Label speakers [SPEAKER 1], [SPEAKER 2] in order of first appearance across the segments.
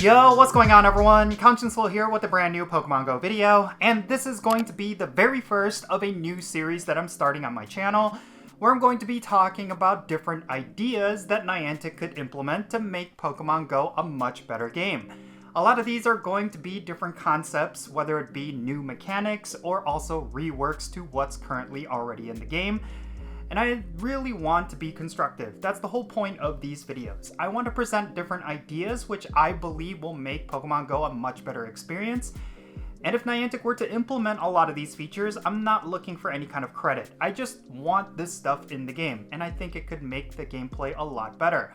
[SPEAKER 1] Yo, what's going on everyone? Jinsula here with a brand new Pokemon Go video, and this is going to be the very first of a new series that I'm starting on my channel, where I'm going to be talking about different ideas that Niantic could implement to make Pokemon Go a much better game. A lot of these are going to be different concepts, whether it be new mechanics or also reworks to what's currently already in the game. And I really want to be constructive. That's the whole point of these videos. I want to present different ideas which I believe will make Pokemon Go a much better experience. And if Niantic were to implement a lot of these features, I'm not looking for any kind of credit. I just want this stuff in the game, and I think it could make the gameplay a lot better.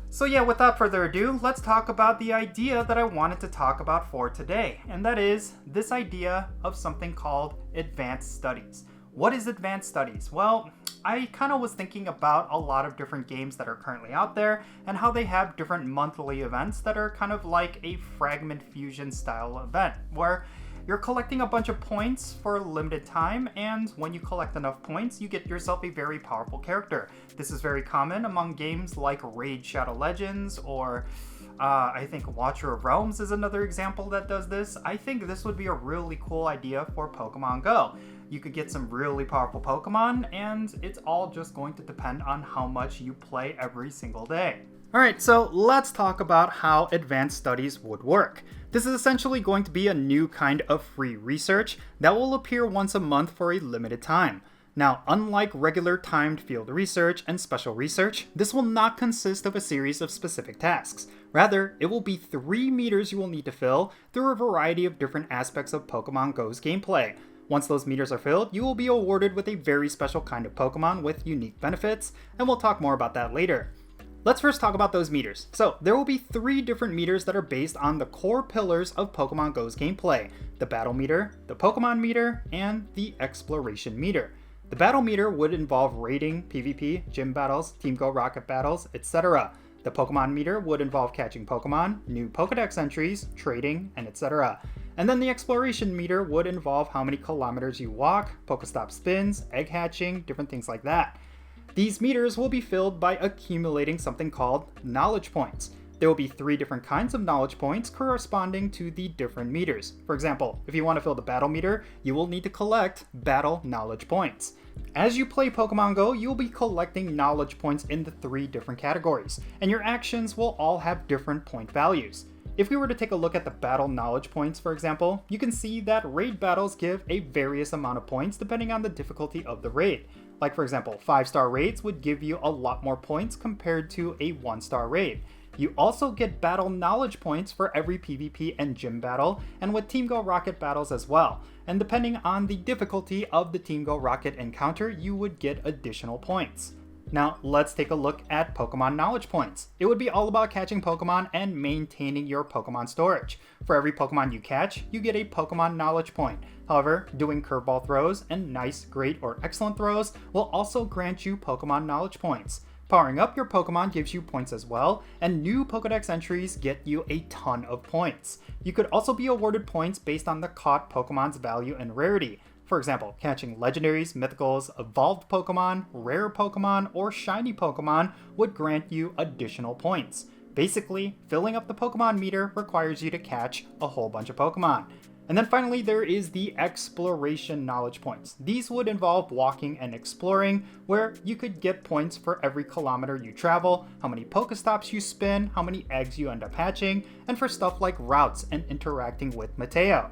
[SPEAKER 1] So yeah, without further ado, let's talk about the idea that I wanted to talk about for today. And that is this idea of something called advanced studies. What is advanced studies? Well, I kind of was thinking about a lot of different games that are currently out there and how they have different monthly events that are kind of like a Fragment Fusion style event where you're collecting a bunch of points for a limited time, and when you collect enough points, you get yourself a very powerful character. This is very common among games like Raid Shadow Legends or I think Watcher of Realms is another example that does this. I think this would be a really cool idea for Pokemon Go. You could get some really powerful Pokemon, and it's all just going to depend on how much you play every single day. Alright, so let's talk about how advanced studies would work. This is essentially going to be a new kind of free research that will appear once a month for a limited time. Now, unlike regular timed field research and special research, this will not consist of a series of specific tasks. Rather, it will be 3 meters you will need to fill through a variety of different aspects of Pokemon Go's gameplay. Once those meters are filled, you will be awarded with a very special kind of Pokemon with unique benefits, and we'll talk more about that later. Let's first talk about those meters. So, there will be 3 different meters that are based on the core pillars of Pokemon Go's gameplay: the Battle Meter, the Pokemon Meter, and the Exploration Meter. The Battle Meter would involve raiding, PvP, gym battles, Team Go Rocket battles, etc. The Pokemon Meter would involve catching Pokemon, new Pokedex entries, trading, and etc. And then the Exploration Meter would involve how many kilometers you walk, Pokestop spins, egg hatching, different things like that. These meters will be filled by accumulating something called knowledge points. There will be 3 different kinds of knowledge points corresponding to the different meters. For example, if you want to fill the Battle Meter, you will need to collect Battle Knowledge Points. As you play Pokemon Go, you'll be collecting knowledge points in the 3 different categories, and your actions will all have different point values. If we were to take a look at the Battle Knowledge Points, for example, you can see that raid battles give a various amount of points depending on the difficulty of the raid. Like for example, 5-star raids would give you a lot more points compared to a 1-star raid. You also get battle knowledge points for every PvP and gym battle, and with Team Go Rocket battles as well. And depending on the difficulty of the Team Go Rocket encounter, you would get additional points. Now, let's take a look at Pokemon Knowledge Points. It would be all about catching Pokemon and maintaining your Pokemon storage. For every Pokemon you catch, you get a Pokemon Knowledge Point. However, doing curveball throws and nice, great, or excellent throws will also grant you Pokemon Knowledge Points. Powering up your Pokemon gives you points as well, and new Pokedex entries get you a ton of points. You could also be awarded points based on the caught Pokemon's value and rarity. For example, catching legendaries, mythicals, evolved Pokemon, rare Pokemon, or shiny Pokemon would grant you additional points. Basically, filling up the Pokemon meter requires you to catch a whole bunch of Pokemon. And then finally, there is the Exploration Knowledge Points. These would involve walking and exploring, where you could get points for every kilometer you travel, how many Pokestops you spin, how many eggs you end up hatching, and for stuff like routes and interacting with Mateo.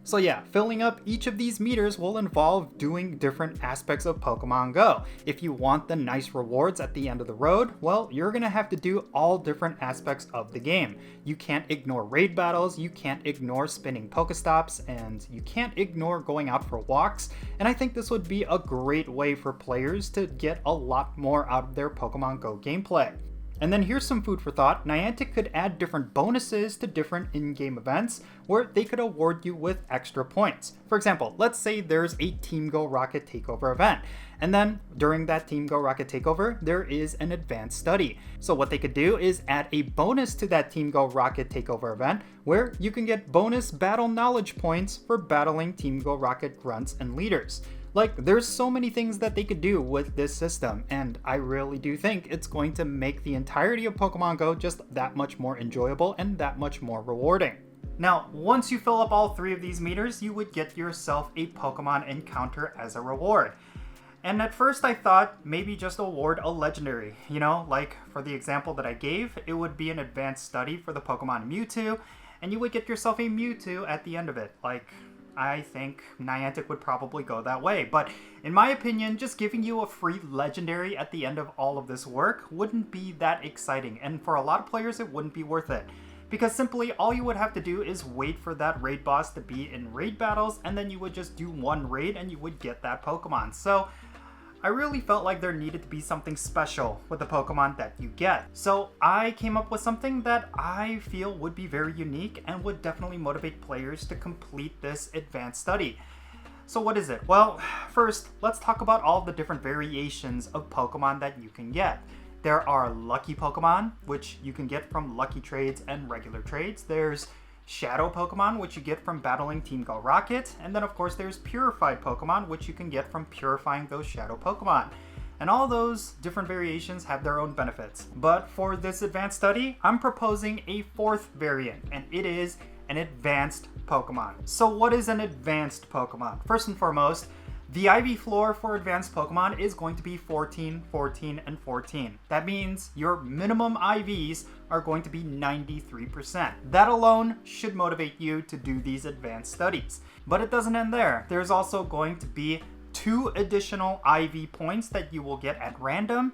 [SPEAKER 1] So yeah, filling up each of these meters will involve doing different aspects of Pokemon Go. If you want the nice rewards at the end of the road, well, you're gonna have to do all different aspects of the game. You can't ignore raid battles, you can't ignore spinning Pokestops, and you can't ignore going out for walks. And I think this would be a great way for players to get a lot more out of their Pokemon Go gameplay. And then here's some food for thought. Niantic could add different bonuses to different in-game events where they could award you with extra points. For example, let's say there's a Team Go Rocket Takeover event, and then during that Team Go Rocket Takeover, there is an advanced study. So what they could do is add a bonus to that Team Go Rocket Takeover event where you can get bonus battle knowledge points for battling Team Go Rocket grunts and leaders. Like, there's so many things that they could do with this system, and I really do think it's going to make the entirety of Pokemon Go just that much more enjoyable and that much more rewarding. Now, once you fill up all 3 of these meters, you would get yourself a Pokemon encounter as a reward. And at first I thought maybe just award a legendary. You know, like for the example that I gave, it would be an advanced study for the Pokemon Mewtwo, and you would get yourself a Mewtwo at the end of it. Like, I think Niantic would probably go that way. But in my opinion, just giving you a free legendary at the end of all of this work wouldn't be that exciting. And for a lot of players, it wouldn't be worth it. Because simply all you would have to do is wait for that raid boss to be in raid battles, and then you would just do one raid and you would get that Pokemon. So I really felt like there needed to be something special with the Pokemon that you get. So I came up with something that I feel would be very unique and would definitely motivate players to complete this advanced study. So what is it? Well, first, let's talk about all the different variations of Pokemon that you can get. There are lucky Pokemon, which you can get from lucky trades and regular trades. There's Shadow Pokemon, which you get from battling Team Go Rocket, and then of course there's Purified Pokemon, which you can get from purifying those Shadow Pokemon. And all those different variations have their own benefits. But for this advanced study, I'm proposing a 4th variant, and it is an advanced Pokemon. So what is an advanced Pokemon? First and foremost, the IV floor for advanced Pokemon is going to be 14, 14, and 14. That means your minimum IVs are going to be 93%. That alone should motivate you to do these advanced studies. But it doesn't end there. There's also going to be 2 additional IV points that you will get at random,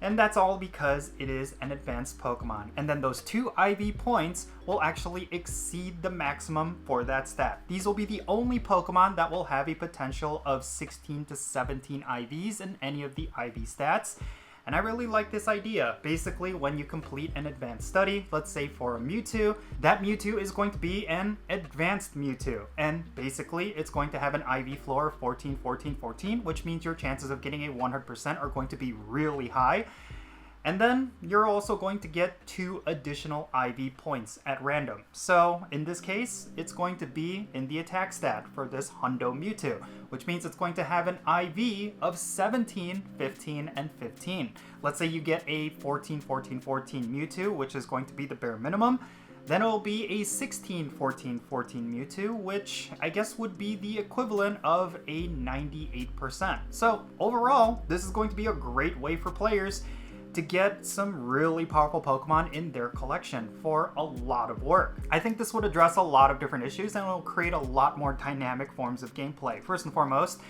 [SPEAKER 1] and that's all because it is an advanced Pokemon. And then those 2 IV points will actually exceed the maximum for that stat. These will be the only Pokemon that will have a potential of 16 to 17 IVs in any of the IV stats. And I really like this idea. Basically, when you complete an advanced study, let's say for a Mewtwo, that Mewtwo is going to be an advanced Mewtwo. And basically, it's going to have an IV floor of 14, 14, 14, which means your chances of getting a 100% are going to be really high. And then you're also going to get 2 additional IV points at random. So in this case, it's going to be in the attack stat for this Hundo Mewtwo, which means it's going to have an IV of 17, 15, and 15. Let's say you get a 14, 14, 14 Mewtwo, which is going to be the bare minimum. Then it will be a 16, 14, 14 Mewtwo, which I guess would be the equivalent of a 98%. So overall, this is going to be a great way for players to get some really powerful Pokemon in their collection for a lot of work. I think this would address a lot of different issues and will create a lot more dynamic forms of gameplay. First and foremost,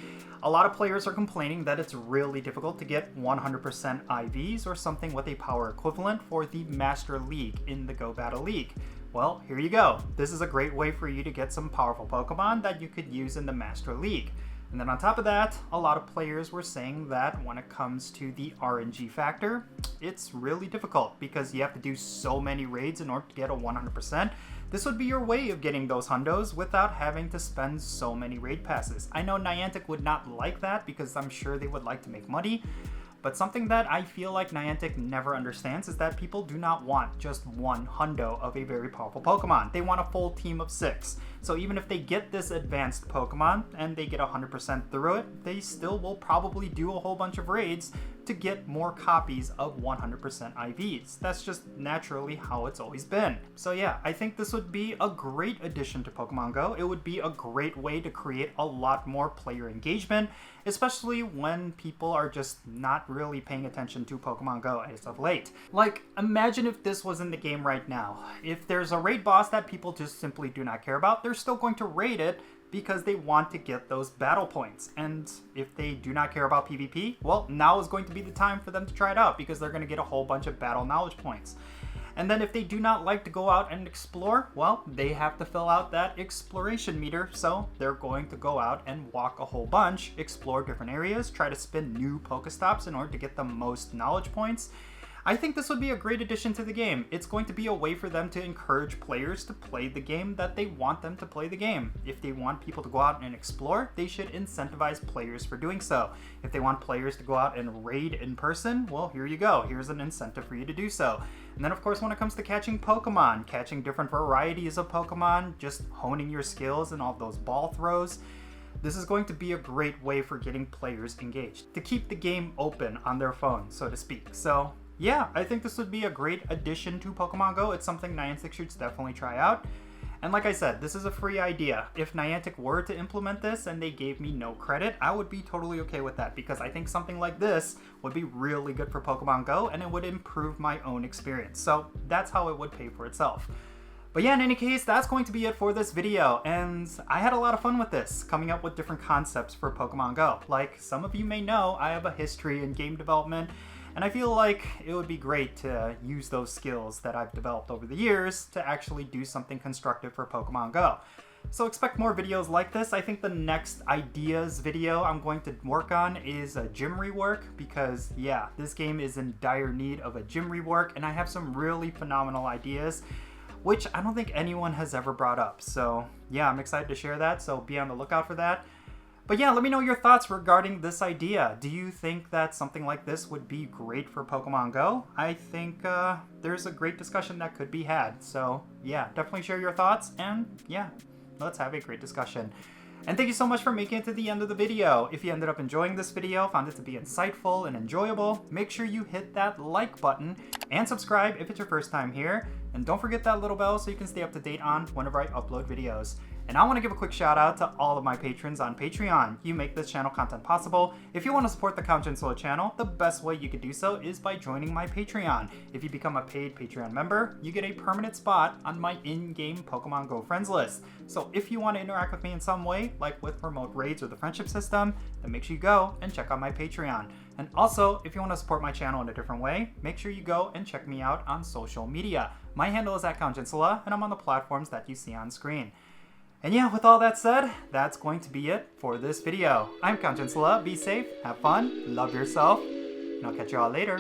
[SPEAKER 1] a lot of players are complaining that it's really difficult to get 100% IVs or something with a power equivalent for the Master League in the Go Battle League. Well, here you go. This is a great way for you to get some powerful Pokemon that you could use in the Master League. And then on top of that, a lot of players were saying that when it comes to the RNG factor, it's really difficult because you have to do so many raids in order to get a 100%. This would be your way of getting those hundos without having to spend so many raid passes. I know Niantic would not like that because I'm sure they would like to make money, but something that I feel like Niantic never understands is that people do not want just one hundo of a very powerful Pokemon. They want a full team of 6. So even if they get this advanced Pokemon and they get 100% through it, they still will probably do a whole bunch of raids to get more copies of 100% IVs. That's just naturally how it's always been. So yeah, I think this would be a great addition to Pokemon Go. It would be a great way to create a lot more player engagement, especially when people are just not really paying attention to Pokemon Go as of late. Like, imagine if this was in the game right now. If there's a raid boss that people just simply do not care about, they're still going to raid it because they want to get those battle points. And if they do not care about PvP, well, now is going to be the time for them to try it out because they're going to get a whole bunch of battle knowledge points. And then if they do not like to go out and explore, well, they have to fill out that exploration meter. So they're going to go out and walk a whole bunch, explore different areas, try to spin new Pokestops in order to get the most knowledge points. I think this would be a great addition to the game. It's going to be a way for them to encourage players to play the game that they want them to play the game. If they want people to go out and explore, they should incentivize players for doing so. If they want players to go out and raid in person, well, here you go. Here's an incentive for you to do so. And then, of course, when it comes to catching Pokemon, catching different varieties of Pokemon, just honing your skills and all those ball throws, this is going to be a great way for getting players engaged, to keep the game open on their phone, so to speak. So yeah, I think this would be a great addition to Pokemon Go. It's something Niantic should definitely try out. And like I said, this is a free idea. If Niantic were to implement this and they gave me no credit, I would be totally okay with that, because I think something like this would be really good for Pokemon Go and it would improve my own experience. So that's how it would pay for itself. But yeah, in any case, that's going to be it for this video, and I had a lot of fun with this, coming up with different concepts for Pokemon Go. Like some of you may know, I have a history in game development, and I feel like it would be great to use those skills that I've developed over the years to actually do something constructive for Pokemon Go. So expect more videos like this. I think the next ideas video I'm going to work on is a gym rework, because yeah, this game is in dire need of a gym rework, and I have some really phenomenal ideas, which I don't think anyone has ever brought up. So yeah, I'm excited to share that, so be on the lookout for that. But yeah, let me know your thoughts regarding this idea. Do you think that something like this would be great for Pokemon Go? I think there's a great discussion that could be had. So yeah, definitely share your thoughts, and yeah, let's have a great discussion. And thank you so much for making it to the end of the video. If you ended up enjoying this video, found it to be insightful and enjoyable, make sure you hit that like button and subscribe if it's your first time here. And don't forget that little bell so you can stay up to date on whenever I upload videos. And I want to give a quick shout out to all of my patrons on Patreon. You make this channel content possible. If you want to support the Jinsula channel, the best way you could do so is by joining my Patreon. If you become a paid Patreon member, you get a permanent spot on my in-game Pokemon Go friends list. So if you want to interact with me in some way, like with remote raids or the friendship system, then make sure you go and check out my Patreon. And also, if you want to support my channel in a different way, make sure you go and check me out on social media. My handle is @Jinsula, and I'm on the platforms that you see on screen. And yeah, with all that said, that's going to be it for this video. I'm Jinsula. Be safe, have fun, love yourself, and I'll catch you all later.